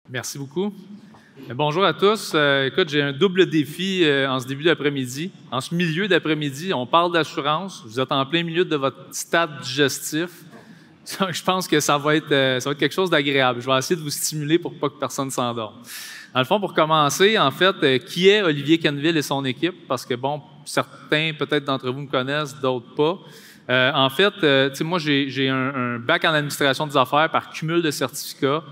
Merci beaucoup. Bonjour à tous. Écoute, j'ai un double défi en ce début d'après-midi. En ce milieu d'après-midi, on parle d'assurance. Vous êtes en plein milieu de votre stade digestif. Je pense que ça va être quelque chose d'agréable. Je vais essayer de vous stimuler pour pas que personne s'endorme. Dans le fond, pour commencer, en fait, qui est Olivier Quenneville et son équipe? Parce que, bon, certains peut-être d'entre vous me connaissent, d'autres pas. En fait, moi, j'ai un bac en administration des affaires par cumul de certificats.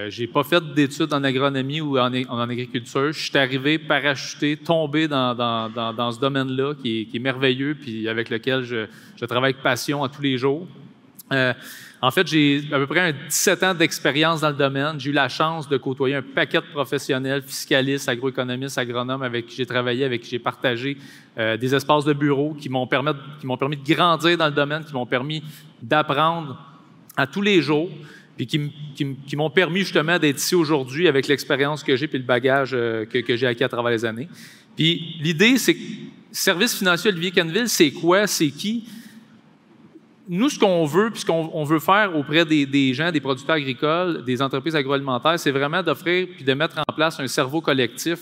J'ai pas fait d'études en agronomie ou en agriculture. Je suis arrivé parachuté, tombé dans ce domaine-là qui est merveilleux puis avec lequel je travaille avec passion à tous les jours. En fait, j'ai à peu près 17 ans d'expérience dans le domaine. J'ai eu la chance de côtoyer un paquet de professionnels, fiscalistes, agroéconomistes, agronomes avec qui j'ai travaillé, avec qui j'ai partagé des espaces de bureau qui m'ont permis de grandir dans le domaine, qui m'ont permis d'apprendre à tous les jours, puis qui m'ont permis justement d'être ici aujourd'hui avec l'expérience que j'ai puis le bagage que j'ai acquis à travers les années. Puis l'idée, c'est que Service financier Olivier Quenneville, c'est quoi? C'est qui? Nous, ce qu'on veut, puis ce qu'on veut faire auprès des gens, des producteurs agricoles, des entreprises agroalimentaires, c'est vraiment d'offrir puis de mettre en place un cerveau collectif,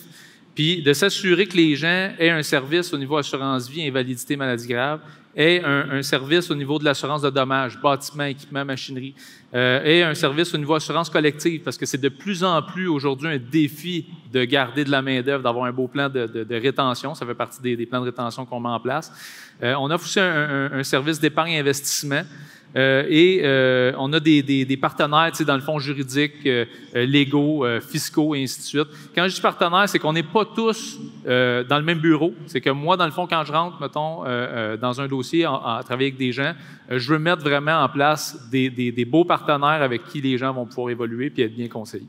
puis de s'assurer que les gens aient un service au niveau assurance-vie, invalidité, maladie grave, aient un service au niveau de l'assurance de dommages, bâtiments, équipements, machinerie, aient un service au niveau assurance collective, parce que c'est de plus en plus aujourd'hui un défi de garder de la main-d'œuvre, d'avoir un beau plan de rétention. Ça fait partie des plans de rétention qu'on met en place. On offre aussi un service d'épargne et investissement. On a des partenaires, dans le fond juridique, légaux, fiscaux, et ainsi de suite. Quand je dis partenaire, c'est qu'on n'est pas tous dans le même bureau. C'est que moi, dans le fond, quand je rentre, mettons, dans un dossier à travailler avec des gens, je veux mettre vraiment en place des beaux partenaires avec qui les gens vont pouvoir évoluer et être bien conseillés.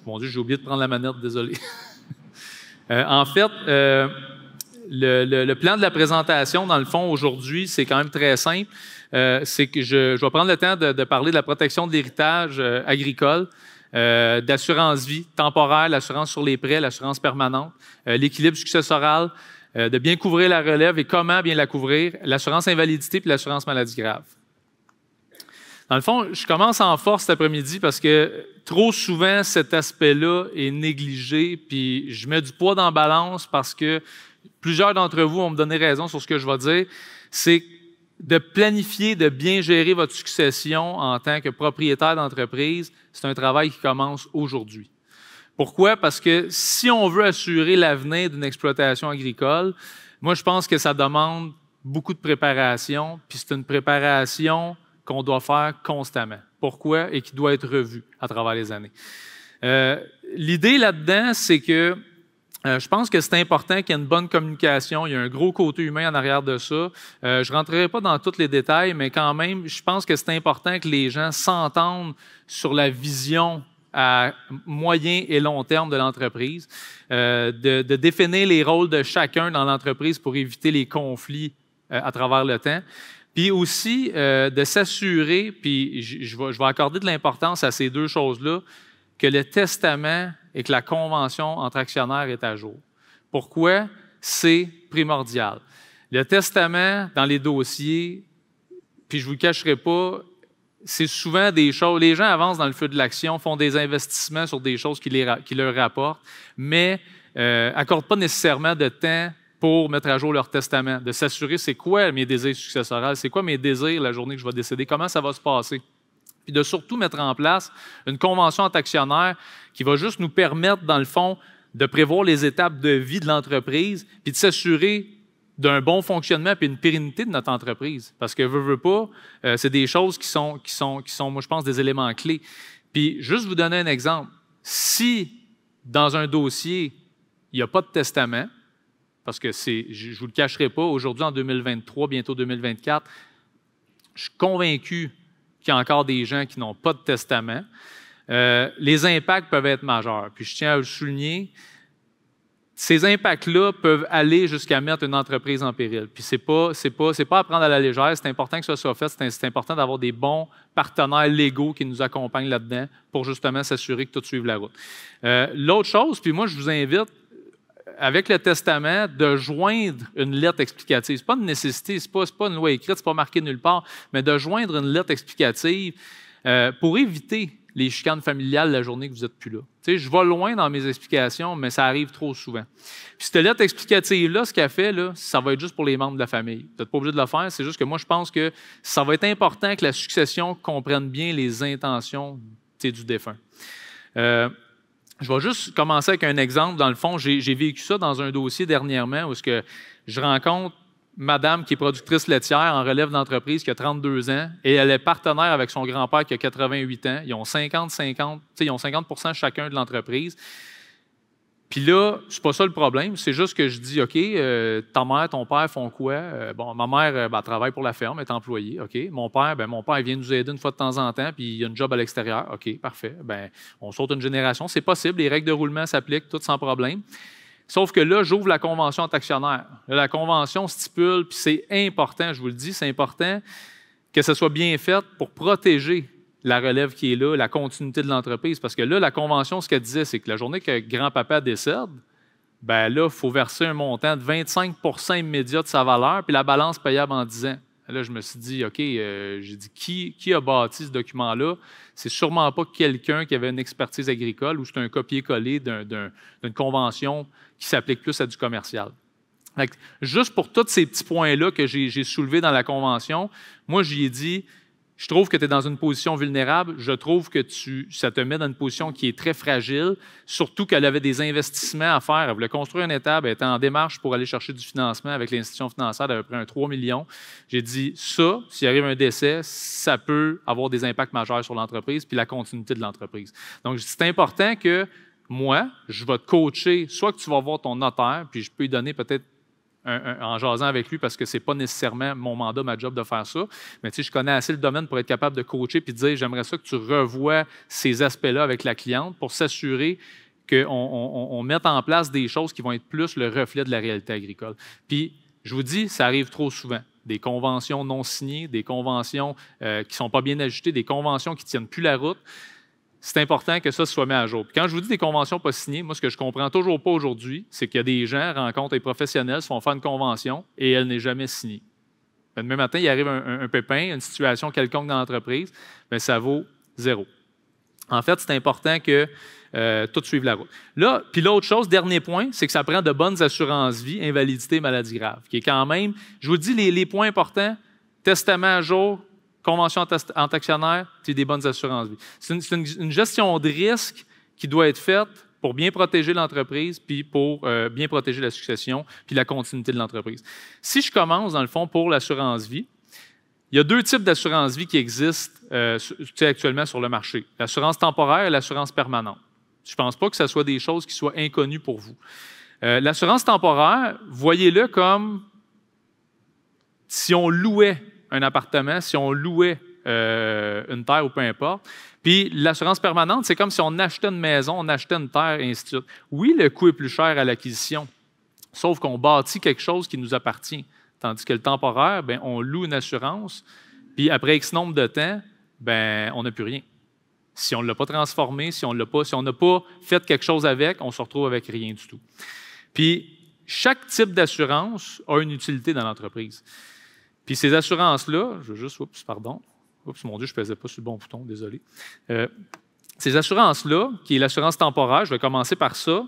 Mon Dieu, j'ai oublié de prendre la manette, désolé. En fait, le plan de la présentation, dans le fond, aujourd'hui, c'est quand même très simple. C'est que je vais prendre le temps de parler de la protection de l'héritage agricole, d'assurance-vie temporaire, l'assurance sur les prêts, l'assurance permanente, l'équilibre successoral, de bien couvrir la relève et comment bien la couvrir, l'assurance invalidité puis l'assurance maladie grave. Dans le fond, je commence en force cet après-midi parce que trop souvent, cet aspect-là est négligé, puis je mets du poids dans la balance parce que plusieurs d'entre vous vont me donner raison sur ce que je vais dire, c'est de planifier, de bien gérer votre succession en tant que propriétaire d'entreprise. C'est un travail qui commence aujourd'hui. Pourquoi? Parce que si on veut assurer l'avenir d'une exploitation agricole, moi, je pense que ça demande beaucoup de préparation, puis c'est une préparation qu'on doit faire constamment. Pourquoi? Et qui doit être revue à travers les années. L'idée là-dedans, c'est que je pense que c'est important qu'il y ait une bonne communication. Il y a un gros côté humain en arrière de ça. Je ne rentrerai pas dans tous les détails, mais quand même, je pense que c'est important que les gens s'entendent sur la vision à moyen et long terme de l'entreprise, de définir les rôles de chacun dans l'entreprise pour éviter les conflits à travers le temps. Puis aussi, de s'assurer, puis je vais accorder de l'importance à ces deux choses-là, que le testament et que la convention entre actionnaires est à jour. Pourquoi? C'est primordial. Le testament, dans les dossiers, puis je ne vous le cacherai pas, c'est souvent des choses, les gens avancent dans le feu de l'action, font des investissements sur des choses qui leur rapportent, mais n'accordent pas nécessairement de temps pour mettre à jour leur testament, de s'assurer c'est quoi mes désirs successoraux, c'est quoi mes désirs la journée que je vais décéder, comment ça va se passer. Puis de surtout mettre en place une convention entre actionnaires qui va juste nous permettre, dans le fond, de prévoir les étapes de vie de l'entreprise, puis de s'assurer d'un bon fonctionnement et une pérennité de notre entreprise. Parce que, veut pas, c'est des choses qui sont, moi, je pense, des éléments clés. Puis, juste vous donner un exemple. Si, dans un dossier, il n'y a pas de testament, parce que je ne vous le cacherai pas, aujourd'hui, en 2023, bientôt 2024, je suis convaincu qu'il y a encore des gens qui n'ont pas de testament. Les impacts peuvent être majeurs. Puis je tiens à le souligner, ces impacts-là peuvent aller jusqu'à mettre une entreprise en péril. Puis c'est pas à prendre à la légère, c'est important que ça soit fait, c'est important d'avoir des bons partenaires légaux qui nous accompagnent là-dedans pour justement s'assurer que tout suive la route. L'autre chose, puis moi je vous invite, avec le testament, de joindre une lettre explicative. Ce n'est pas une nécessité, ce n'est pas une loi écrite, ce n'est pas marqué nulle part, mais de joindre une lettre explicative pour éviter les chicanes familiales la journée que vous n'êtes plus là. Tu sais, je vais loin dans mes explications, mais ça arrive trop souvent. Puis cette lettre explicative-là, ce qu'elle fait, là, ça va être juste pour les membres de la famille. Vous n'êtes pas obligé de le faire, c'est juste que moi, je pense que ça va être important que la succession comprenne bien les intentions du défunt. Je vais juste commencer avec un exemple. Dans le fond, j'ai vécu ça dans un dossier dernièrement où je rencontre madame qui est productrice laitière en relève d'entreprise qui a 32 ans et elle est partenaire avec son grand-père qui a 88 ans. Ils ont 50-50, ils ont 50% chacun de l'entreprise. Puis là, c'est pas ça le problème, c'est juste que je dis, OK, ta mère, ton père font quoi? Bon, ma mère, elle travaille pour la ferme, elle est employée, OK. Mon père, il vient nous aider une fois de temps en temps, puis il y a une job à l'extérieur, OK, parfait. On saute une génération, c'est possible, les règles de roulement s'appliquent, tout sans problème. Sauf que là, j'ouvre la convention entre actionnaires. Là, la convention stipule, puis c'est important, je vous le dis, c'est important que ça soit bien fait pour protéger la relève qui est là, la continuité de l'entreprise. Parce que là, la convention, ce qu'elle disait, c'est que la journée que grand-papa décède, là, il faut verser un montant de 25% immédiat de sa valeur, puis la balance payable en 10 ans. Là, je me suis dit, OK, j'ai dit, qui a bâti ce document-là? C'est sûrement pas quelqu'un qui avait une expertise agricole ou c'est un copier-coller d'une convention qui s'applique plus à du commercial. Donc, juste pour tous ces petits points-là que j'ai soulevés dans la convention, moi, j'y ai dit, je trouve que tu es dans une position vulnérable, je trouve que ça te met dans une position qui est très fragile, surtout qu'elle avait des investissements à faire. Elle voulait construire une étape, elle était en démarche pour aller chercher du financement avec l'institution financière d'à peu près un 3 millions. J'ai dit, ça, s'il arrive un décès, ça peut avoir des impacts majeurs sur l'entreprise puis la continuité de l'entreprise. Donc, c'est important que moi, je vais te coacher, soit que tu vas voir ton notaire, puis je peux lui donner peut-être en jasant avec lui parce que ce n'est pas nécessairement mon mandat, ma job de faire ça. Mais tu sais, je connais assez le domaine pour être capable de coacher puis de dire j'aimerais ça que tu revoies ces aspects-là avec la cliente pour s'assurer qu'on mette en place des choses qui vont être plus le reflet de la réalité agricole. Puis, je vous dis, ça arrive trop souvent. Des conventions non signées, des conventions qui ne sont pas bien ajustées, des conventions qui ne tiennent plus la route. C'est important que ça soit mis à jour. Puis quand je vous dis des conventions pas signées, moi, ce que je ne comprends toujours pas aujourd'hui, c'est qu'il y a des gens rencontrent des professionnels, se font faire une convention et elle n'est jamais signée. Demain matin, il arrive un pépin, une situation quelconque dans l'entreprise, bien, ça vaut 0. En fait, c'est important que tout suive la route. Là, puis l'autre chose, dernier point, c'est que ça prend de bonnes assurances-vie, invalidité, maladie grave, qui est quand même, je vous dis les points importants, testament à jour, convention entre actionnaires, c'est des bonnes assurances-vie. C'est une gestion de risque qui doit être faite pour bien protéger l'entreprise, puis pour bien protéger la succession, puis la continuité de l'entreprise. Si je commence, dans le fond, pour l'assurance-vie, il y a 2 types d'assurance-vie qui existent actuellement sur le marché. L'assurance temporaire et l'assurance permanente. Je ne pense pas que ce soit des choses qui soient inconnues pour vous. L'assurance temporaire, voyez-le comme si on louait un appartement, si on louait une terre ou peu importe. Puis l'assurance permanente, c'est comme si on achetait une maison, on achetait une terre, et ainsi de suite. Oui, le coût est plus cher à l'acquisition, sauf qu'on bâtit quelque chose qui nous appartient. Tandis que le temporaire, bien, on loue une assurance, puis après X nombre de temps, bien, on n'a plus rien. Si on ne l'a pas transformé, si on n'a pas fait quelque chose avec, on se retrouve avec rien du tout. Puis chaque type d'assurance a une utilité dans l'entreprise. Puis ces assurances-là, je veux juste, mon Dieu, je ne pesais pas sur le bon bouton, désolé. Ces assurances-là, qui est l'assurance temporaire, je vais commencer par ça,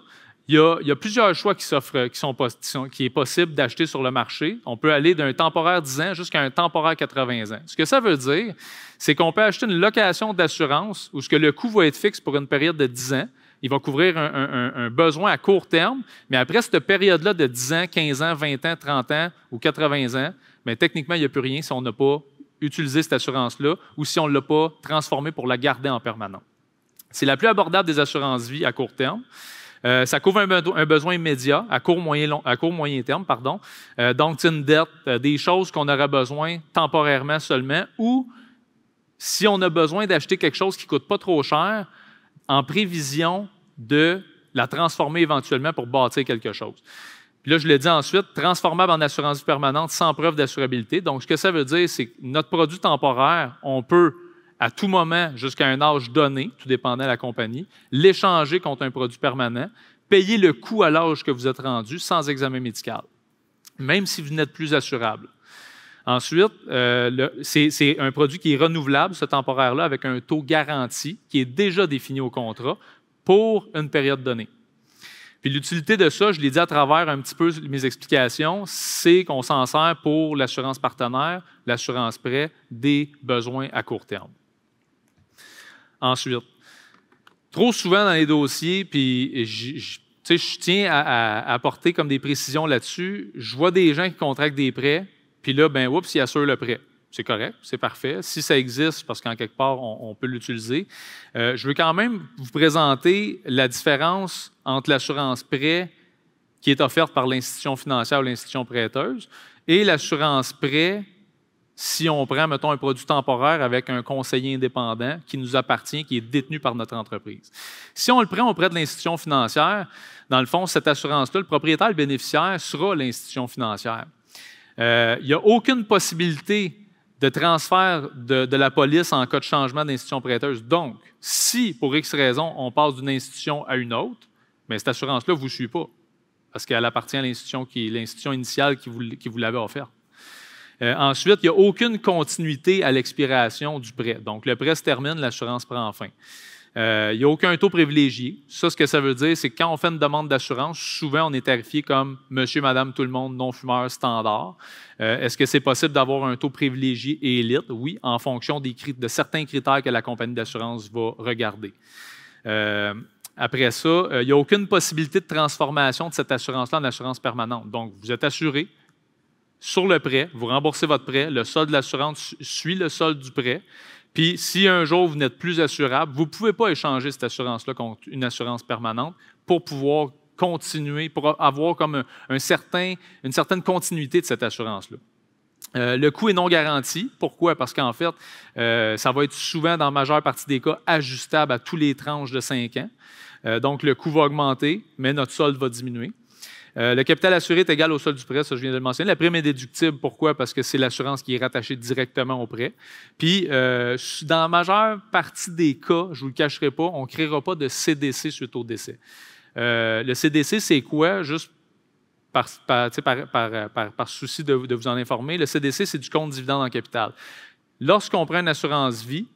il y a plusieurs choix qui est possible d'acheter sur le marché. On peut aller d'un temporaire 10 ans jusqu'à un temporaire 80 ans. Ce que ça veut dire, c'est qu'on peut acheter une location d'assurance où le coût va être fixe pour une période de 10 ans. Il va couvrir un besoin à court terme, mais après cette période-là de 10 ans, 15 ans, 20 ans, 30 ans ou 80 ans, bien, techniquement, il n'y a plus rien si on n'a pas utilisé cette assurance-là ou si on ne l'a pas transformée pour la garder en permanent. C'est la plus abordable des assurances-vie à court terme. Ça couvre un besoin immédiat à court moyen terme. Donc, une dette, des choses qu'on aura besoin temporairement seulement ou si on a besoin d'acheter quelque chose qui ne coûte pas trop cher en prévision de la transformer éventuellement pour bâtir quelque chose. Puis là, je l'ai dit ensuite, transformable en assurance vie permanente sans preuve d'assurabilité. Donc, ce que ça veut dire, c'est que notre produit temporaire, on peut, à tout moment, jusqu'à un âge donné, tout dépendant de la compagnie, l'échanger contre un produit permanent, payer le coût à l'âge que vous êtes rendu sans examen médical, même si vous n'êtes plus assurable. Ensuite, c'est un produit qui est renouvelable, ce temporaire-là, avec un taux garanti qui est déjà défini au contrat pour une période donnée. Puis l'utilité de ça, je l'ai dit à travers un petit peu mes explications, c'est qu'on s'en sert pour l'assurance partenaire, l'assurance prêt, des besoins à court terme. Ensuite, trop souvent dans les dossiers, puis je tiens à apporter comme des précisions là-dessus, je vois des gens qui contractent des prêts, puis là, ben, oups, ils assurent le prêt. C'est correct, c'est parfait. Si ça existe, parce qu'en quelque part, on peut l'utiliser. Je veux quand même vous présenter la différence entre l'assurance prêt qui est offerte par l'institution financière ou l'institution prêteuse et l'assurance prêt si on prend, mettons, un produit temporaire avec un conseiller indépendant qui nous appartient, qui est détenu par notre entreprise. Si on le prend auprès de l'institution financière, dans le fond, cette assurance-là, le propriétaire, le bénéficiaire sera l'institution financière. Il n'y a aucune possibilité de transfert de la police en cas de changement d'institution prêteuse. Donc, si, pour X raison, on passe d'une institution à une autre, bien, cette assurance-là ne vous suit pas, parce qu'elle appartient à l'institution initiale qui vous l'avait offerte. Ensuite, il n'y a aucune continuité à l'expiration du prêt. Donc, le prêt se termine, l'assurance prend fin. Il n'y a aucun taux privilégié. Ça, ce que ça veut dire, c'est que quand on fait une demande d'assurance, souvent, on est tarifié comme monsieur, madame, tout le monde, non-fumeur, standard. Est-ce que c'est possible d'avoir un taux privilégié et élite? Oui, en fonction de certains critères que la compagnie d'assurance va regarder. Après ça, il n'y a aucune possibilité de transformation de cette assurance-là en assurance permanente. Donc, vous êtes assuré sur le prêt, vous remboursez votre prêt, le solde de l'assurance suit le solde du prêt. Puis, si un jour vous n'êtes plus assurable, vous ne pouvez pas échanger cette assurance-là contre une assurance permanente pour pouvoir continuer, pour avoir comme une certaine continuité de cette assurance-là. Le coût est non garanti. Pourquoi? Parce qu'en fait, ça va être souvent, dans la majeure partie des cas, ajustable à tous les tranches de 5 ans. Donc, le coût va augmenter, mais notre solde va diminuer. Le capital assuré est égal au solde du prêt, ça je viens de le mentionner. La prime est déductible, pourquoi? Parce que c'est l'assurance qui est rattachée directement au prêt. Puis, dans la majeure partie des cas, je ne vous le cacherai pas, on ne créera pas de CDC suite au décès. Le CDC, c'est quoi? Juste par souci de vous en informer, le CDC, c'est du compte dividende en capital. Lorsqu'on prend une assurance vie,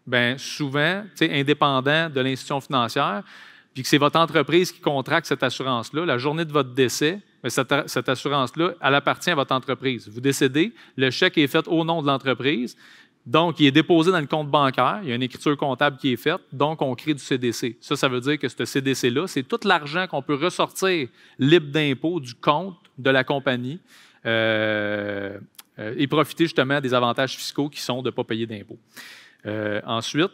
bien souvent, indépendant de l'institution financière, puis que c'est votre entreprise qui contracte cette assurance-là, la journée de votre décès, cette assurance-là, elle appartient à votre entreprise. Vous décédez, le chèque est fait au nom de l'entreprise, donc il est déposé dans le compte bancaire, il y a une écriture comptable qui est faite, donc on crée du CDC. Ça veut dire que ce CDC-là, c'est tout l'argent qu'on peut ressortir libre d'impôt du compte de la compagnie et profiter justement des avantages fiscaux qui sont de ne pas payer d'impôt. Ensuite,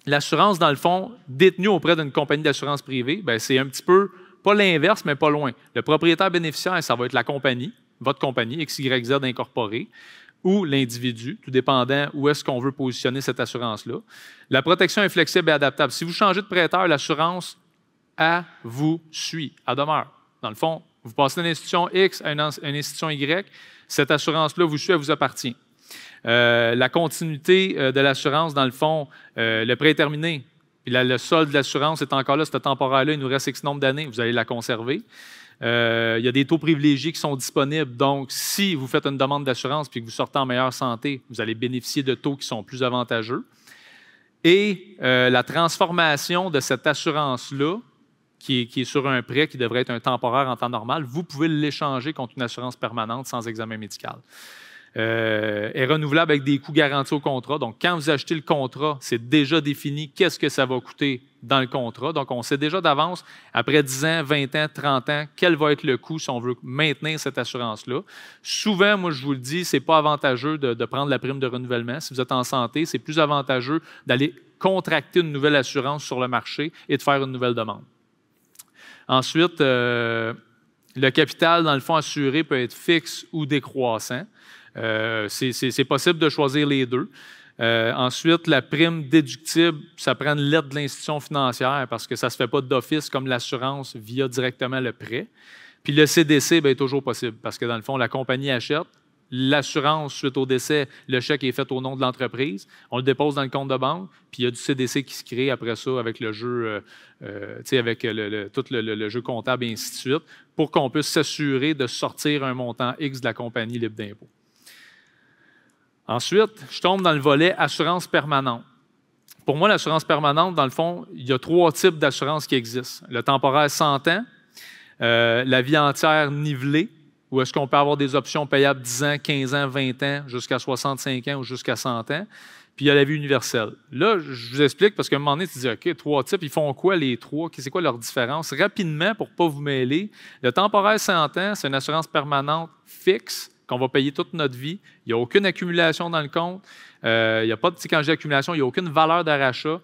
l'assurance, dans le fond, détenue auprès d'une compagnie d'assurance privée, bien, c'est un petit peu, pas l'inverse, mais pas loin. Le propriétaire bénéficiaire, ça va être la compagnie, votre compagnie, XYZ incorporée, ou l'individu, tout dépendant où est-ce qu'on veut positionner cette assurance-là. La protection est flexible et adaptable. Si vous changez de prêteur, l'assurance, elle vous suit, elle demeure. Dans le fond, vous passez d'une institution X à une institution Y, cette assurance-là vous suit, elle vous appartient. La continuité de l'assurance, dans le fond, le prêt est terminé. Puis le solde de l'assurance est encore là, ce temporaire-là, il nous reste X nombre d'années, vous allez la conserver. Il y a des taux privilégiés qui sont disponibles. Donc, si vous faites une demande d'assurance et que vous sortez en meilleure santé, vous allez bénéficier de taux qui sont plus avantageux. Et la transformation de cette assurance-là, qui est sur un prêt qui devrait être un temporaire en temps normal, vous pouvez l'échanger contre une assurance permanente sans examen médical. Est renouvelable avec des coûts garantis au contrat. Donc, quand vous achetez le contrat, c'est déjà défini qu'est-ce que ça va coûter dans le contrat. Donc, on sait déjà d'avance, après 10 ans, 20 ans, 30 ans, quel va être le coût si on veut maintenir cette assurance-là. Souvent, moi, je vous le dis, ce n'est pas avantageux de prendre la prime de renouvellement. Si vous êtes en santé, c'est plus avantageux d'aller contracter une nouvelle assurance sur le marché et de faire une nouvelle demande. Ensuite, le capital, dans le fond assuré, peut être fixe ou décroissant. C'est possible de choisir les deux. Ensuite, la prime déductible, ça prend une lettre de l'institution financière parce que ça ne se fait pas d'office comme l'assurance via directement le prêt. Puis le CDC est toujours possible parce que dans le fond, la compagnie achète. L'assurance, suite au décès, le chèque est fait au nom de l'entreprise. On le dépose dans le compte de banque, puis il y a du CDC qui se crée après ça avec le jeu, avec tout le jeu comptable et ainsi de suite, pour qu'on puisse s'assurer de sortir un montant X de la compagnie libre d'impôt. Ensuite, je tombe dans le volet assurance permanente. Pour moi, l'assurance permanente, dans le fond, il y a 3 types d'assurance qui existent. Le temporaire 100 ans, la vie entière nivelée, où est-ce qu'on peut avoir des options payables 10 ans, 15 ans, 20 ans, jusqu'à 65 ans ou jusqu'à 100 ans. Puis il y a la vie universelle. Là, je vous explique parce qu'à un moment donné, tu dis, OK, 3 types, ils font quoi les 3? C'est quoi leur différence? Rapidement, pour ne pas vous mêler, le temporaire 100 ans, c'est une assurance permanente fixe qu'on va payer toute notre vie. Il n'y a aucune accumulation dans le compte. Il n'y a pas de, quand je dis accumulation, il n'y a aucune valeur d'achat.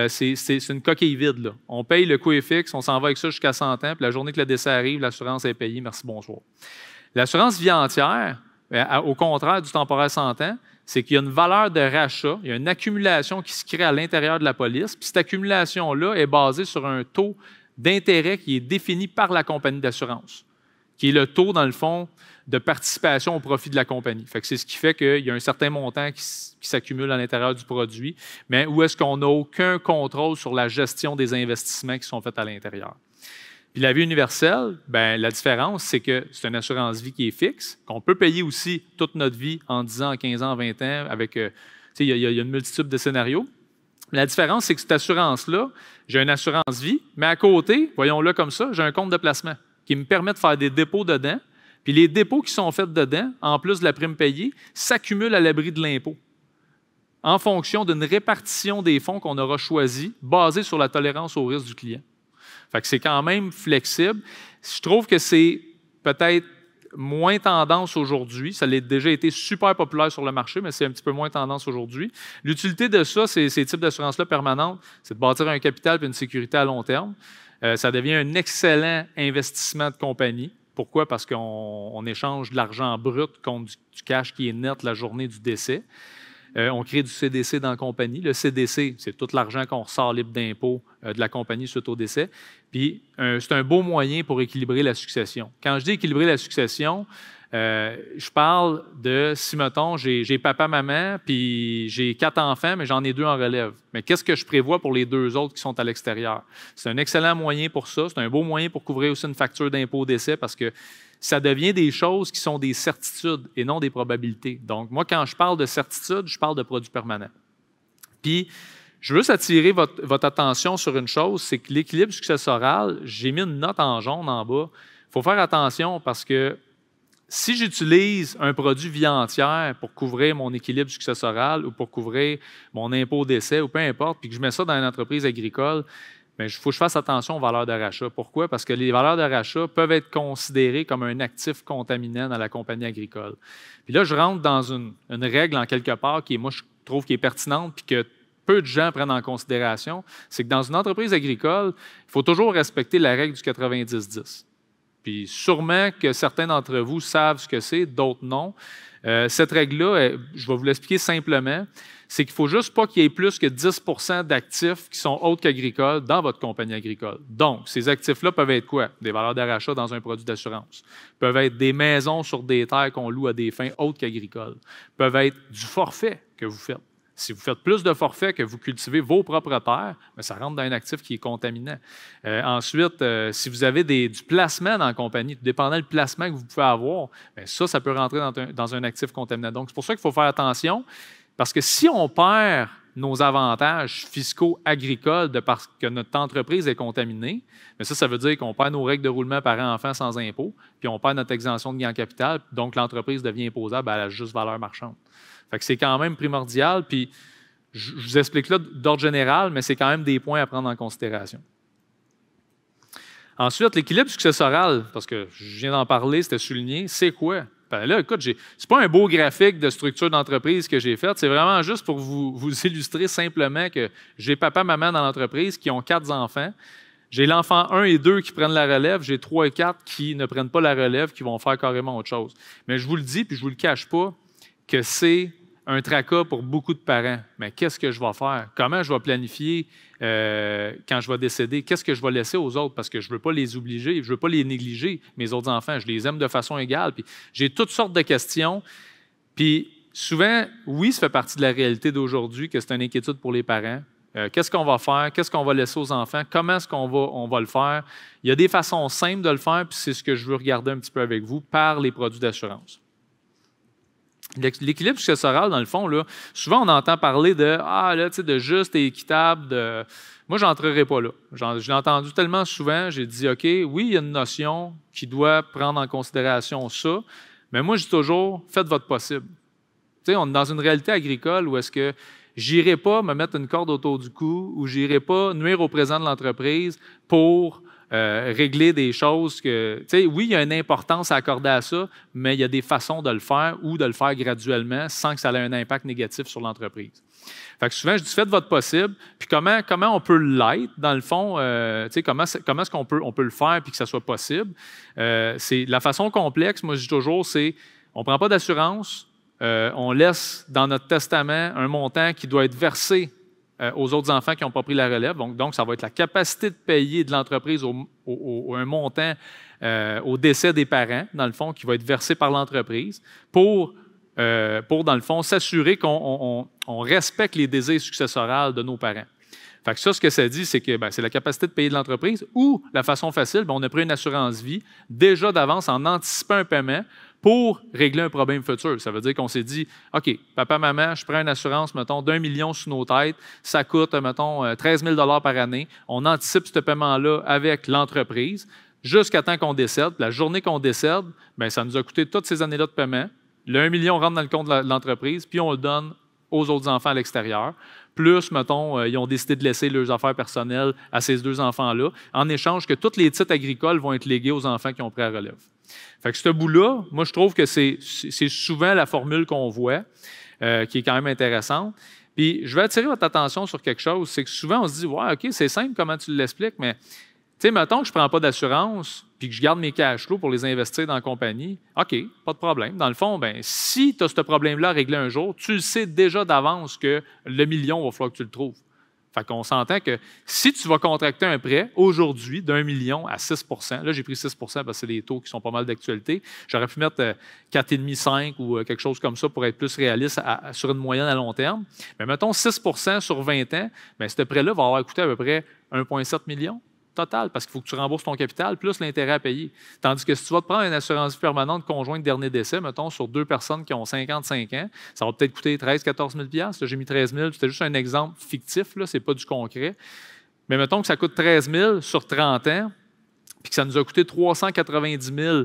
C'est une coquille vide, là. On paye le coût est fixe, on s'en va avec ça jusqu'à 100 ans, puis la journée que le décès arrive, l'assurance est payée. Merci, bonsoir. L'assurance vie entière, au contraire du temporaire 100 ans, c'est qu'il y a une valeur de rachat, il y a une accumulation qui se crée à l'intérieur de la police, puis cette accumulation-là est basée sur un taux d'intérêt qui est défini par la compagnie d'assurance, qui est le taux, dans le fond, de participation au profit de la compagnie. Fait que c'est ce qui fait qu'il y a un certain montant qui s'accumule à l'intérieur du produit, mais où est-ce qu'on n'a aucun contrôle sur la gestion des investissements qui sont faits à l'intérieur. Puis la vie universelle, bien, la différence, c'est que c'est une assurance vie qui est fixe, qu'on peut payer aussi toute notre vie en 10 ans, en 15 ans, en 20 ans, avec, il y a une multitude de scénarios. La différence, c'est que cette assurance-là, j'ai une assurance vie, mais à côté, voyons-le comme ça, j'ai un compte de placement qui me permet de faire des dépôts dedans. Puis les dépôts qui sont faits dedans, en plus de la prime payée, s'accumulent à l'abri de l'impôt en fonction d'une répartition des fonds qu'on aura choisi, basée sur la tolérance au risque du client. Fait que c'est quand même flexible. Je trouve que c'est peut-être moins tendance aujourd'hui. Ça a déjà été super populaire sur le marché, mais c'est un petit peu moins tendance aujourd'hui. L'utilité de ça, ces types d'assurance-là permanentes, c'est de bâtir un capital et une sécurité à long terme. Ça devient un excellent investissement de compagnie. Pourquoi? Parce qu'on échange de l'argent brut contre du cash qui est net la journée du décès. On crée du CDC dans la compagnie. Le CDC, c'est tout l'argent qu'on ressort libre d'impôt de la compagnie suite au décès. Puis, c'est un beau moyen pour équilibrer la succession. Quand je dis équilibrer la succession, je parle de, si, mettons, j'ai papa, maman, puis j'ai 4 enfants, mais j'en ai 2 en relève. Mais qu'est-ce que je prévois pour les 2 autres qui sont à l'extérieur? C'est un excellent moyen pour ça. C'est un beau moyen pour couvrir aussi une facture d'impôt au décès parce que ça devient des choses qui sont des certitudes et non des probabilités. Donc, moi, quand je parle de certitude, je parle de produit permanent. Puis, je veux juste attirer votre attention sur une chose, c'est que l'équilibre successoral, j'ai mis une note en jaune en bas. Il faut faire attention parce que si j'utilise un produit vie entière pour couvrir mon équilibre successoral ou pour couvrir mon impôt au décès ou peu importe, puis que je mets ça dans une entreprise agricole, il faut que je fasse attention aux valeurs de rachat. Pourquoi? Parce que les valeurs de rachat peuvent être considérées comme un actif contaminant dans la compagnie agricole. Puis là, je rentre dans une règle en quelque part qui, moi, je trouve qui est pertinente puis que peu de gens prennent en considération, c'est que dans une entreprise agricole, il faut toujours respecter la règle du 90-10. Puis sûrement que certains d'entre vous savent ce que c'est, d'autres non. Cette règle-là, je vais vous l'expliquer simplement, c'est qu'il ne faut juste pas qu'il y ait plus que 10 % d'actifs qui sont autres qu'agricoles dans votre compagnie agricole. Donc, ces actifs-là peuvent être quoi? Des valeurs d'achat dans un produit d'assurance. Peuvent être des maisons sur des terres qu'on loue à des fins autres qu'agricoles. Peuvent être du forfait que vous faites. Si vous faites plus de forfaits que vous cultivez vos propres terres, bien, ça rentre dans un actif qui est contaminant. Ensuite, si vous avez du placement dans la compagnie, tout dépendant du placement que vous pouvez avoir, bien, ça peut rentrer dans un actif contaminant. Donc, c'est pour ça qu'il faut faire attention, parce que si on perd nos avantages fiscaux agricoles de parce que notre entreprise est contaminée, bien ça veut dire qu'on perd nos règles de roulement parent-enfant sans impôt, puis on perd notre exemption de gain en capital, donc l'entreprise devient imposable à la juste valeur marchande. Fait que c'est quand même primordial, puis je vous explique là d'ordre général, mais c'est quand même des points à prendre en considération. Ensuite, l'équilibre successoral, parce que je viens d'en parler, c'était souligné, c'est quoi? Ben là, écoute, c'est pas un beau graphique de structure d'entreprise que j'ai fait, c'est vraiment juste pour vous illustrer simplement que j'ai papa, maman dans l'entreprise qui ont 4 enfants. J'ai l'enfant 1 et 2 qui prennent la relève, j'ai 3 et 4 qui ne prennent pas la relève, qui vont faire carrément autre chose. Mais je vous le dis, puis je vous le cache pas, que c'est un tracas pour beaucoup de parents. Mais qu'est-ce que je vais faire? Comment je vais planifier quand je vais décéder? Qu'est-ce que je vais laisser aux autres? Parce que je ne veux pas les obliger, je ne veux pas les négliger, mes autres enfants. Je les aime de façon égale. Puis j'ai toutes sortes de questions. Puis souvent, oui, ça fait partie de la réalité d'aujourd'hui que c'est une inquiétude pour les parents. Qu'est-ce qu'on va faire? Qu'est-ce qu'on va laisser aux enfants? Comment est-ce qu'on va le faire? Il y a des façons simples de le faire, puis c'est ce que je veux regarder un petit peu avec vous par les produits d'assurance. L'équilibre successoral, dans le fond, là, souvent on entend parler de juste et équitable. Moi, je n'entrerai pas là. Je l'ai entendu tellement souvent, j'ai dit, OK, oui, il y a une notion qui doit prendre en considération ça, mais moi, je dis toujours, faites votre possible. Tu sais, on est dans une réalité agricole où est-ce que j'irai pas me mettre une corde autour du cou ou j'irai pas nuire au présent de l'entreprise pour régler des choses que, tu sais, oui, il y a une importance à accorder à ça, mais il y a des façons de le faire ou de le faire graduellement sans que ça ait un impact négatif sur l'entreprise. Fait que souvent, je dis, faites votre possible. Puis comment on peut l'être, dans le fond, tu sais, comment est-ce qu'on peut le faire puis que ça soit possible? C'est la façon complexe, moi, je dis toujours, c'est on ne prend pas d'assurance, on laisse dans notre testament un montant qui doit être versé aux autres enfants qui n'ont pas pris la relève. Donc, ça va être la capacité de payer de l'entreprise un montant au décès des parents, dans le fond, qui va être versé par l'entreprise pour dans le fond, s'assurer qu'on respecte les désirs successoraux de nos parents. Fait que ça, ce que ça dit, c'est que c'est la capacité de payer de l'entreprise ou la façon facile, on a pris une assurance vie déjà d'avance en anticipant un paiement pour régler un problème futur. Ça veut dire qu'on s'est dit, OK, papa, maman, je prends une assurance, mettons, d'1 million sous nos têtes, ça coûte, mettons, 13 000 par année. On anticipe ce paiement-là avec l'entreprise jusqu'à temps qu'on décède. La journée qu'on décède, ça nous a coûté toutes ces années-là de paiement. Le 1 million rentre dans le compte de l'entreprise, puis on le donne aux autres enfants à l'extérieur. Plus, mettons, ils ont décidé de laisser leurs affaires personnelles à ces 2 enfants-là, en échange que tous les titres agricoles vont être légués aux enfants qui ont pris la relève. Fait que ce bout-là, moi, je trouve que c'est souvent la formule qu'on voit, qui est quand même intéressante. Puis, je vais attirer votre attention sur quelque chose, c'est que souvent, on se dit, ouais, OK, c'est simple, comment tu l'expliques, mais, tu sais, mettons que je ne prends pas d'assurance, puis que je garde mes cash flows pour les investir dans la compagnie, OK, pas de problème. Dans le fond, si tu as ce problème-là à régler un jour, tu le sais déjà d'avance que le million, il va falloir que tu le trouves. Fait qu'on s'entend que si tu vas contracter un prêt aujourd'hui d'1 million à 6 %, là, j'ai pris 6 parce que c'est des taux qui sont pas mal d'actualité. J'aurais pu mettre 4,5, 5 ou quelque chose comme ça pour être plus réaliste sur une moyenne à long terme. Mais mettons 6 sur 20 ans, ce prêt-là va avoir coûté à peu près 1,7 million total parce qu'il faut que tu rembourses ton capital plus l'intérêt à payer. Tandis que si tu vas te prendre une assurance vie permanente conjointe dernier décès, mettons, sur 2 personnes qui ont 55 ans, ça va peut-être coûter 13 000 14 000 Là, j'ai mis 13 000 c'était juste un exemple fictif, ce n'est pas du concret. Mais mettons que ça coûte 13 000 sur 30 ans, puis que ça nous a coûté 390 000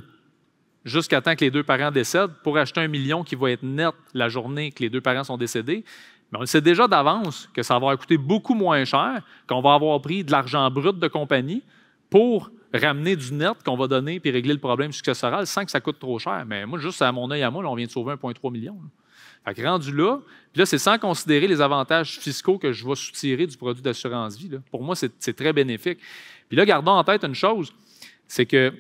jusqu'à temps que les 2 parents décèdent pour acheter 1 million qui va être net la journée que les 2 parents sont décédés. Mais on le sait déjà d'avance que ça va coûter beaucoup moins cher, qu'on va avoir pris de l'argent brut de compagnie pour ramener du net qu'on va donner puis régler le problème successoral sans que ça coûte trop cher. Mais moi, juste à mon œil à moi, là, on vient de sauver 1,3 million. Fait que rendu là, puis là, c'est sans considérer les avantages fiscaux que je vais soutirer du produit d'assurance vie. Là. Pour moi, c'est très bénéfique. Puis là, gardons en tête une chose, c'est que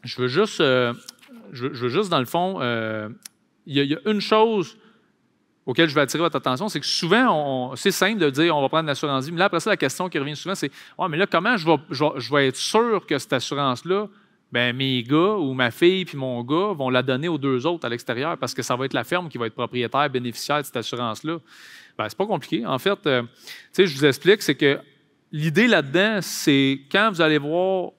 je veux juste, dans le fond, il y a une chose auquel je vais attirer votre attention, c'est que souvent, c'est simple de dire on va prendre l'assurance vie, mais là, après ça, la question qui revient souvent, c'est mais là, comment je vais être sûr que cette assurance-là, mes gars ou ma fille puis mon gars vont la donner aux 2 autres à l'extérieur parce que ça va être la ferme qui va être propriétaire, bénéficiaire de cette assurance-là? C'est pas compliqué. En fait, je vous explique, c'est que l'idée là-dedans, c'est quand vous allez voir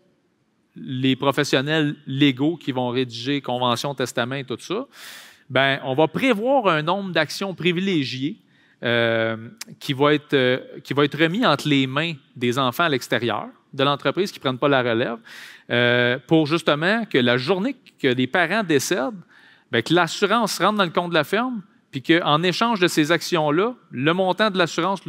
les professionnels légaux qui vont rédiger convention, testament et tout ça, on va prévoir un nombre d'actions privilégiées qui va être remis entre les mains des enfants à l'extérieur de l'entreprise qui ne prennent pas la relève pour justement que la journée que les parents décèdent, que l'assurance rentre dans le compte de la ferme puis qu'en échange de ces actions-là, le montant de l'assurance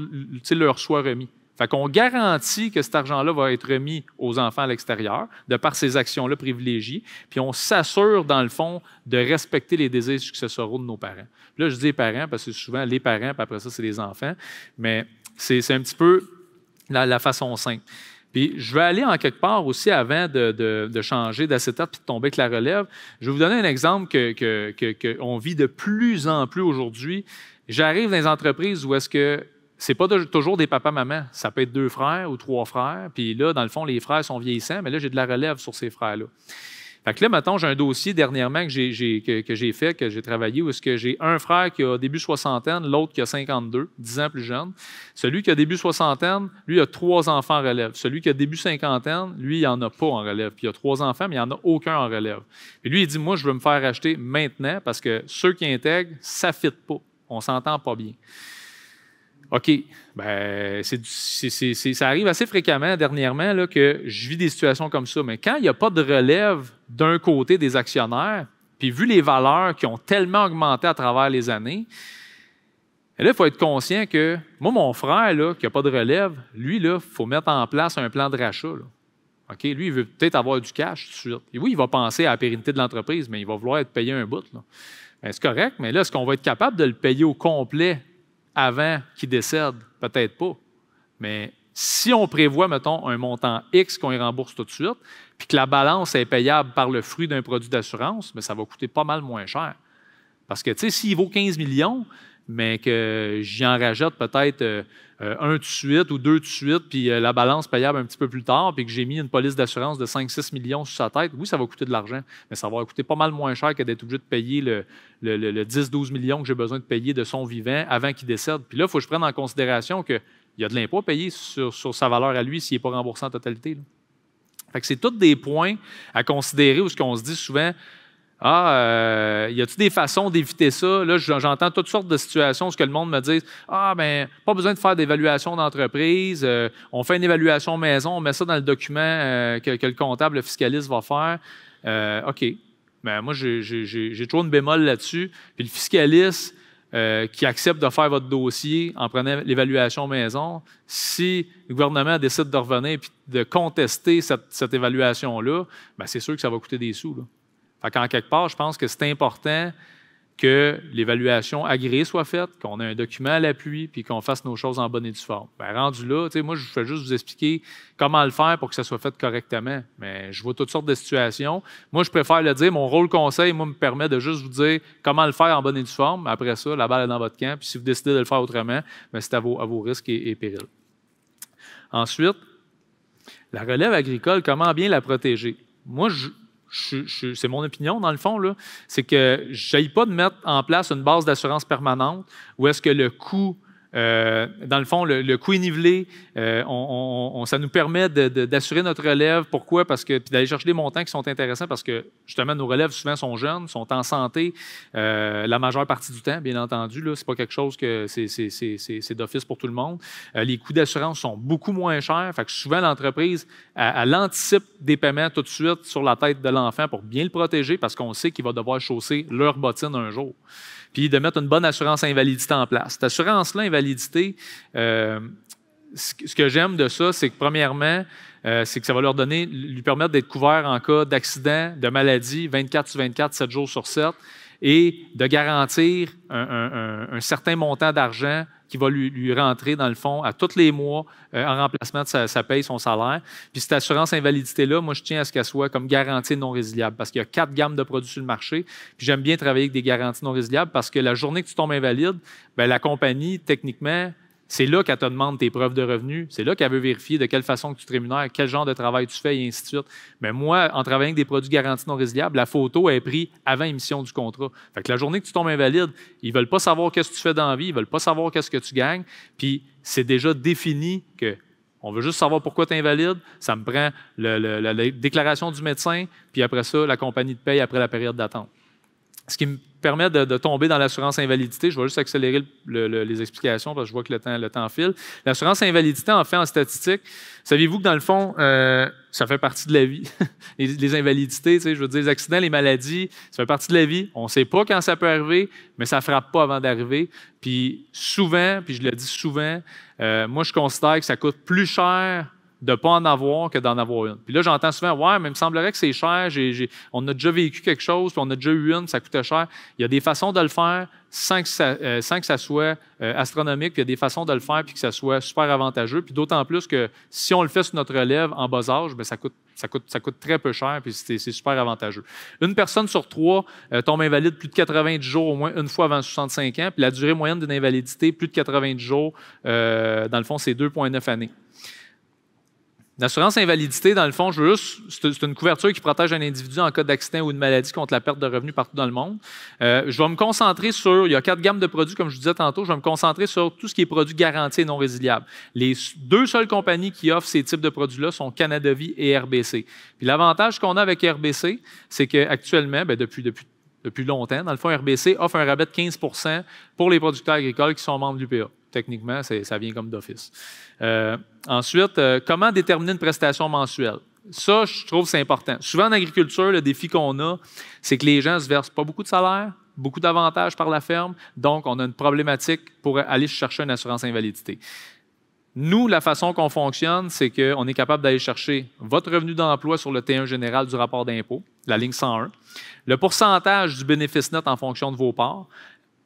leur soit remis. Fait qu'on garantit que cet argent-là va être remis aux enfants à l'extérieur de par ces actions-là privilégiées, puis on s'assure, dans le fond, de respecter les désirs successoraux de nos parents. Puis là, je dis les parents parce que c'est souvent les parents, puis après ça, c'est les enfants, mais c'est un petit peu la façon simple. Puis je vais aller en quelque part aussi avant de changer d'acétate puis de tomber avec la relève. Je vais vous donner un exemple qu'on vit de plus en plus aujourd'hui. J'arrive dans les entreprises où est-ce que c'est pas toujours des papas-mamans. Ça peut être 2 frères ou 3 frères. Puis là, dans le fond, les frères sont vieillissants, mais là, j'ai de la relève sur ces frères-là. Fait que là, mettons, j'ai un dossier dernièrement que j'ai fait, que j'ai travaillé, où est-ce que j'ai un frère qui a début soixantaine, l'autre qui a 52, 10 ans plus jeune. Celui qui a début soixantaine, lui, il a 3 enfants en relève. Celui qui a début cinquantaine, lui, il n'en a pas en relève. Puis il a 3 enfants, mais il n'y en a aucun en relève. Puis lui, il dit, moi, je veux me faire acheter maintenant parce que ceux qui intègrent, ça ne fit pas. On ne s'entend pas bien. OK. Ben, ça arrive assez fréquemment dernièrement là, que je vis des situations comme ça. Mais quand il n'y a pas de relève d'un côté des actionnaires, puis vu les valeurs qui ont tellement augmenté à travers les années, là, il faut être conscient que moi, mon frère, là, qui n'a pas de relève, lui, il faut mettre en place un plan de rachat. Là. OK? Lui, il veut peut-être avoir du cash tout de suite. Et oui, il va penser à la pérennité de l'entreprise, mais il va vouloir être payé un bout. Là. Ben, c'est correct, mais là, est-ce qu'on va être capable de le payer au complet avant qu'il décède? Peut-être pas. Mais si on prévoit, mettons, un montant X qu'on y rembourse tout de suite, puis que la balance est payable par le fruit d'un produit d'assurance, bien, ça va coûter pas mal moins cher. Parce que, tu sais, s'il vaut 15 millions, mais que j'y en rajoute peut-être un tout de suite ou 2 tout de suite, puis la balance payable un petit peu plus tard, puis que j'ai mis une police d'assurance de 5-6 millions sur sa tête, oui, ça va coûter de l'argent, mais ça va coûter pas mal moins cher que d'être obligé de payer le 10-12 millions que j'ai besoin de payer de son vivant avant qu'il décède. Puis là, il faut que je prenne en considération qu'il y a de l'impôt à payer sur sa valeur à lui s'il n'est pas remboursé en totalité. Là. Fait que c'est tous des points à considérer où ce qu'on se dit souvent, y a-t-il des façons d'éviter ça? Là, j'entends toutes sortes de situations où ce que le monde me dit, ben, pas besoin de faire d'évaluation d'entreprise, on fait une évaluation maison, on met ça dans le document que le comptable, le fiscaliste va faire. OK. Ben, moi, j'ai toujours une bémol là-dessus. Puis le fiscaliste qui accepte de faire votre dossier en prenant l'évaluation maison, si le gouvernement décide de revenir et de contester cette évaluation-là, ben, c'est sûr que ça va coûter des sous. Là. Fait qu'en quelque part, je pense que c'est important que l'évaluation agréée soit faite, qu'on ait un document à l'appui, puis qu'on fasse nos choses en bonne et due forme. Bien, rendu là, moi, je fais juste vous expliquer comment le faire pour que ça soit fait correctement. Mais je vois toutes sortes de situations. Moi, je préfère le dire. Mon rôle conseil, moi, me permet de juste vous dire comment le faire en bonne et due forme. Après ça, la balle est dans votre camp. Puis si vous décidez de le faire autrement, bien, c'est à vos risques et périls. Ensuite, la relève agricole, comment bien la protéger? Moi, c'est mon opinion, dans le fond, là, c'est que je n'aille pas de mettre en place une base d'assurance permanente où est-ce que le coût, dans le fond, le coût est nivelé, ça nous permet d'assurer notre relève. Pourquoi? Parce que, puis d'aller chercher des montants qui sont intéressants parce que, justement, nos relèves, souvent, sont jeunes, sont en santé la majeure partie du temps, bien entendu. Ce n'est pas quelque chose que c'est d'office pour tout le monde. Les coûts d'assurance sont beaucoup moins chers. Fait que souvent, l'entreprise, elle anticipe des paiements tout de suite sur la tête de l'enfant pour bien le protéger parce qu'on sait qu'il va devoir chausser leur bottine un jour. Puis de mettre une bonne assurance invalidité en place. Cette assurance-là, invalidité, ce que j'aime de ça, c'est que premièrement, c'est que ça va lui permettre d'être couvert en cas d'accident, de maladie, 24 sur 24, 7 jours sur 7, et de garantir un certain montant d'argent qui va lui rentrer, dans le fond, à tous les mois en remplacement de sa paye, son salaire. Puis cette assurance invalidité-là, moi, je tiens à ce qu'elle soit comme garantie non résiliable parce qu'il y a 4 gammes de produits sur le marché. Puis j'aime bien travailler avec des garanties non résiliables parce que la journée que tu tombes invalide, bien, la compagnie, techniquement, c'est là qu'elle te demande tes preuves de revenus. C'est là qu'elle veut vérifier de quelle façon que tu te rémunères, quel genre de travail tu fais, et ainsi de suite. Mais moi, en travaillant avec des produits garantis non résiliables, la photo est prise avant émission du contrat. Fait que la journée que tu tombes invalide, ils ne veulent pas savoir qu'est-ce que tu fais dans la vie, ils ne veulent pas savoir qu'est-ce que tu gagnes. Puis c'est déjà défini que on veut juste savoir pourquoi tu es invalide. Ça me prend la déclaration du médecin, puis après ça, la compagnie te paye après la période d'attente. Ce qui me permet de tomber dans l'assurance invalidité. Je vais juste accélérer les explications parce que je vois que le temps file. L'assurance invalidité, en fait, en statistique, saviez-vous que dans le fond, ça fait partie de la vie. les invalidités, je veux dire, les accidents, les maladies, ça fait partie de la vie. On ne sait pas quand ça peut arriver, mais ça ne frappe pas avant d'arriver. Puis souvent, puis je le dis souvent, moi, je considère que ça coûte plus cher de ne pas en avoir que d'en avoir une. Puis là, j'entends souvent, ouais, mais il me semblerait que c'est cher, on a déjà vécu quelque chose, puis on a déjà eu une, ça coûtait cher. Il y a des façons de le faire sans que ça soit astronomique, puis il y a des façons de le faire puis que ça soit super avantageux. Puis d'autant plus que si on le fait sur notre relève en bas âge, bien, ça coûte très peu cher, puis c'est super avantageux. Une personne sur 3 tombe invalide plus de 90 jours au moins une fois avant 65 ans, puis la durée moyenne d'une invalidité, plus de 90 jours, dans le fond, c'est 2,9 années. L'assurance invalidité, dans le fond, c'est une couverture qui protège un individu en cas d'accident ou de maladie contre la perte de revenus partout dans le monde. Je vais me concentrer il y a 4 gammes de produits, comme je vous disais tantôt, je vais me concentrer sur tout ce qui est produits garantis et non résiliables. Les 2 seules compagnies qui offrent ces types de produits-là sont Canada Vie et RBC. Puis l'avantage qu'on a avec RBC, c'est qu'actuellement, depuis longtemps, dans le fond, RBC offre un rabais de 15 % pour les producteurs agricoles qui sont membres de l'UPA. Techniquement, ça vient comme d'office. Ensuite, comment déterminer une prestation mensuelle? Ça, je trouve que c'est important. Souvent, en agriculture, le défi qu'on a, c'est que les gens ne se versent pas beaucoup de salaire, beaucoup d'avantages par la ferme, donc on a une problématique pour aller chercher une assurance invalidité. Nous, la façon qu'on fonctionne, c'est qu'on est capable d'aller chercher votre revenu d'emploi sur le T1 général du rapport d'impôt, la ligne 101, le pourcentage du bénéfice net en fonction de vos parts.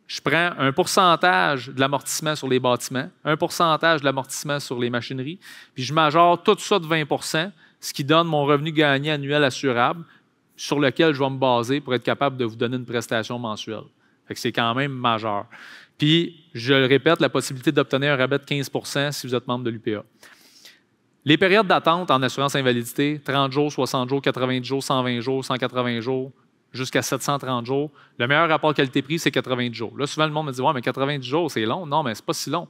Je prends un pourcentage de l'amortissement sur les bâtiments, un pourcentage de l'amortissement sur les machineries, puis je majore tout ça de 20 %, ce qui donne mon revenu gagné annuel assurable sur lequel je vais me baser pour être capable de vous donner une prestation mensuelle. Fait que c'est quand même majeur. Puis, je le répète, la possibilité d'obtenir un rabais de 15 % si vous êtes membre de l'UPA. Les périodes d'attente en assurance invalidité, 30 jours, 60 jours, 90 jours, 120 jours, 180 jours, jusqu'à 730 jours. Le meilleur rapport qualité-prix, c'est 90 jours. Là, souvent, le monde me dit « Ouais, mais 90 jours, c'est long. » Non, mais ce n'est pas si long.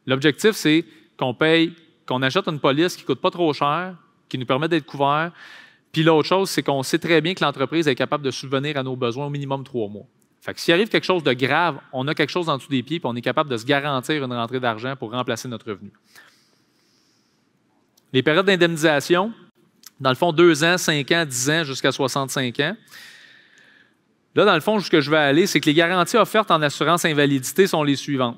L'objectif, c'est qu'on achète une police qui ne coûte pas trop cher, qui nous permet d'être couvert. Puis l'autre chose, c'est qu'on sait très bien que l'entreprise est capable de subvenir à nos besoins au minimum 3 mois. Fait que s'il arrive quelque chose de grave, on a quelque chose en dessous des pieds, puis on est capable de se garantir une rentrée d'argent pour remplacer notre revenu. Les périodes d'indemnisation, dans le fond, 2 ans, 5 ans, 10 ans, jusqu'à 65 ans. Là, dans le fond, ce que je vais aller, c'est que les garanties offertes en assurance invalidité sont les suivantes.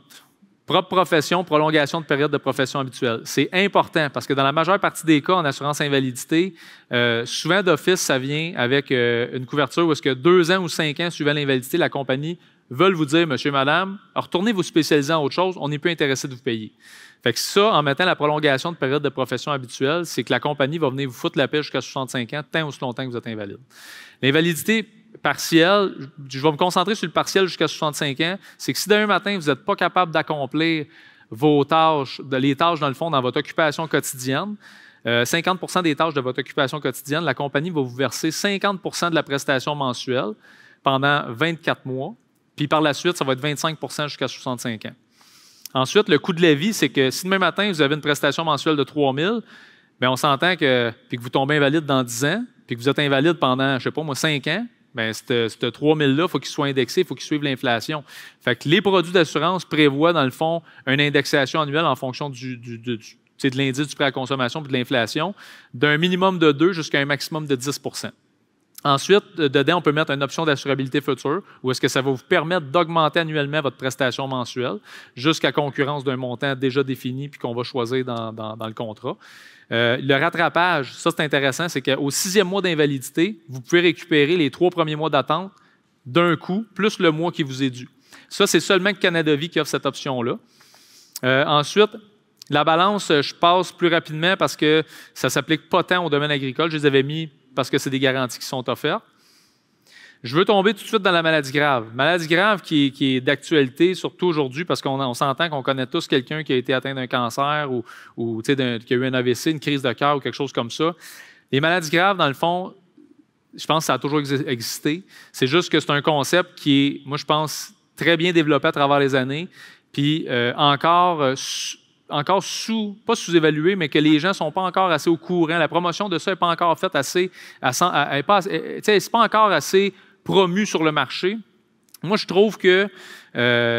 Propre profession, prolongation de période de profession habituelle. C'est important parce que dans la majeure partie des cas en assurance invalidité, souvent d'office, ça vient avec une couverture où est-ce que 2 ans ou 5 ans suivant l'invalidité, la compagnie veut vous dire, monsieur, madame, retournez vous spécialiser en autre chose, on n'est plus intéressé de vous payer. Fait que ça, en mettant la prolongation de période de profession habituelle, c'est que la compagnie va venir vous foutre la paix jusqu'à 65 ans, tant aussi longtemps que vous êtes invalide. L'invalidité partielle, je vais me concentrer sur le partiel jusqu'à 65 ans, c'est que si demain matin, vous n'êtes pas capable d'accomplir vos tâches, les tâches dans le fond, dans votre occupation quotidienne, 50 % des tâches de votre occupation quotidienne, la compagnie va vous verser 50 % de la prestation mensuelle pendant 24 mois, puis par la suite, ça va être 25 % jusqu'à 65 ans. Ensuite, le coût de la vie, c'est que si demain matin, vous avez une prestation mensuelle de 3 000, bien, on s'entend que vous tombez invalide dans 10 ans, puis que vous êtes invalide pendant, je ne sais pas moi, 5 ans, bien, ce 3 000-là, il faut qu'il soit indexé, il faut qu'il suive l'inflation. Fait que les produits d'assurance prévoient, dans le fond, une indexation annuelle en fonction de l'indice du prix à la consommation et de l'inflation, d'un minimum de 2 jusqu'à un maximum de 10 %. Ensuite, dedans, on peut mettre une option d'assurabilité future, où est-ce que ça va vous permettre d'augmenter annuellement votre prestation mensuelle jusqu'à concurrence d'un montant déjà défini puis qu'on va choisir dans le contrat. Le rattrapage, ça c'est intéressant, c'est qu'au 6e mois d'invalidité, vous pouvez récupérer les 3 premiers mois d'attente d'un coup, plus le mois qui vous est dû. Ça, c'est seulement Canada Vie qui offre cette option-là. Ensuite, la balance, je passe plus rapidement parce que ça ne s'applique pas tant au domaine agricole. Je les avais mis parce que c'est des garanties qui sont offertes. Je veux tomber tout de suite dans la maladie grave. Maladie grave qui est d'actualité, surtout aujourd'hui, parce qu'on s'entend qu'on connaît tous quelqu'un qui a été atteint d'un cancer ou qui a eu un AVC, une crise de cœur ou quelque chose comme ça. Les maladies graves, dans le fond, je pense que ça a toujours existé. C'est juste que c'est un concept qui est, moi, je pense, très bien développé à travers les années, puis pas sous-évalué, mais que les gens ne sont pas encore assez au courant. La promotion de ça n'est pas encore faite assez, c'est pas encore assez promu sur le marché. Moi, je trouve que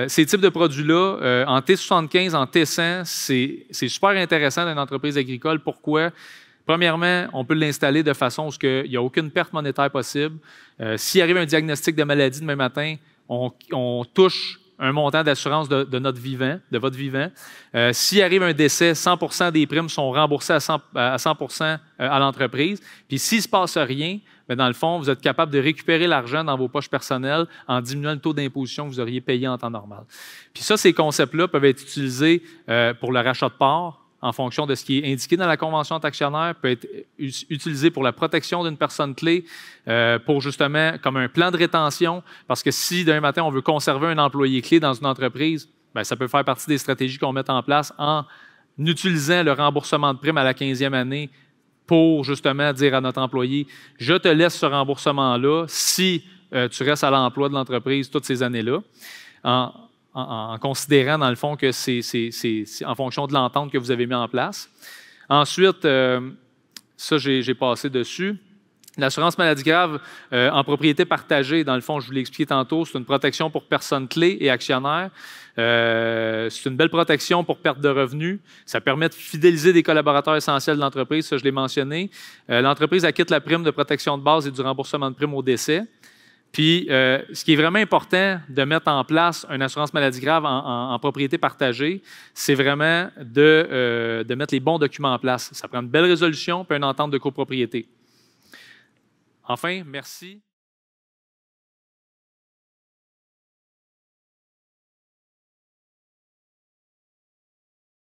ces types de produits-là, en T75, en T100, c'est super intéressant dans une entreprise agricole. Pourquoi? Premièrement, on peut l'installer de façon à ce qu'il n'y a aucune perte monétaire possible. S'il arrive un diagnostic de maladie demain matin, on touche un montant d'assurance de notre vivant, de votre vivant. S'il arrive un décès, 100 % des primes sont remboursées à 100 % à l'entreprise. Puis s'il ne se passe rien, bien, dans le fond, vous êtes capable de récupérer l'argent dans vos poches personnelles en diminuant le taux d'imposition que vous auriez payé en temps normal. Puis ça, ces concepts-là peuvent être utilisés pour le rachat de parts en fonction de ce qui est indiqué dans la convention d'actionnaire, peut être utilisé pour la protection d'une personne clé, pour justement comme un plan de rétention, parce que si demain matin on veut conserver un employé clé dans une entreprise, bien, ça peut faire partie des stratégies qu'on met en place en utilisant le remboursement de primes à la 15e année pour justement dire à notre employé, je te laisse ce remboursement-là si tu restes à l'emploi de l'entreprise toutes ces années-là, en considérant dans le fond que c'est en fonction de l'entente que vous avez mis en place. Ensuite, ça j'ai passé dessus. L'assurance maladie grave en propriété partagée, dans le fond, je vous l'ai expliqué tantôt, c'est une protection pour personnes clés et actionnaires. C'est une belle protection pour perte de revenus. Ça permet de fidéliser des collaborateurs essentiels de l'entreprise, ça je l'ai mentionné. L'entreprise acquitte la prime de protection de base et du remboursement de prime au décès. Puis, ce qui est vraiment important de mettre en place une assurance maladie grave en propriété partagée, c'est vraiment de mettre les bons documents en place. Ça prend une belle résolution puis une entente de copropriété. Enfin, merci.